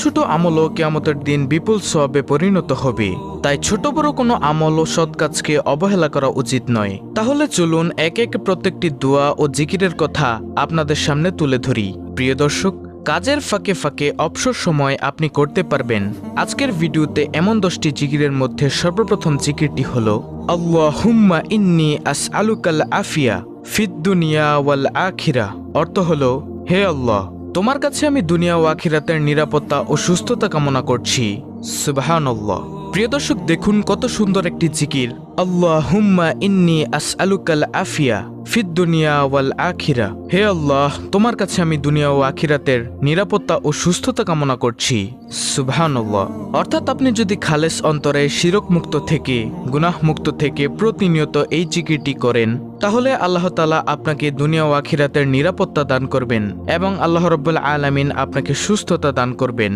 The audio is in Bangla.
ছোট আমলও কিয়ামতের দিন বিপুল সওয়াবে পরিণত হবে। তাই ছোট বড় কোনো আমল ও সৎ কাজকে অবহেলা করা উচিত নয়। তাহলে চলুন এক এক প্রত্যেকটি দোয়া ও জিকিরের কথা আপনাদের সামনে তুলে ধরি। প্রিয় দর্শক, কাজের ফাঁকে ফাঁকে অবসর সময় আপনি করতে পারবেন আজকের ভিডিওতে এমন 10টি জিকিরের মধ্যে সর্বপ্রথম জিকিরটি হলো আল্লাহুম্মা ইন্নী আসআলুকাল আফিয়া ফিদ দুনিয়া ওয়াল আখিরা। অর্থ হলো, হে আল্লাহ, তোমার কাছে আমি দুনিয়া ও আখিরাতের নিরাপত্তা ও সুস্থতা কামনা করছি। সুবহানাল্লাহ। প্রিয় দর্শক, দেখুন কত সুন্দর একটি জিকির। আল্লাহুম্মা ইন্নী আসআলুকাল আফিয়া ফিদ দুনিয়া ওয়াল আখিরা। হে আল্লাহ, তোমার কাছে আমি দুনিয়া ও আখিরাতের নিরাপত্তা ও সুস্থতা কামনা করছি। সুবহানাল্লাহ। অর্থাৎ আপনি যদি খালেস অন্তরে শিরক মুক্ত থেকে, গুনাহ মুক্ত থেকে প্রতিনিয়ত এই জিকিরটি করেন, তাহলে আল্লাহ তাআলা আপনাকে দুনিয়া ও আখিরাতের নিরাপত্তা দান করবেন এবং আল্লাহ রাব্বুল আলামিন আপনাকে সুস্থতা দান করবেন।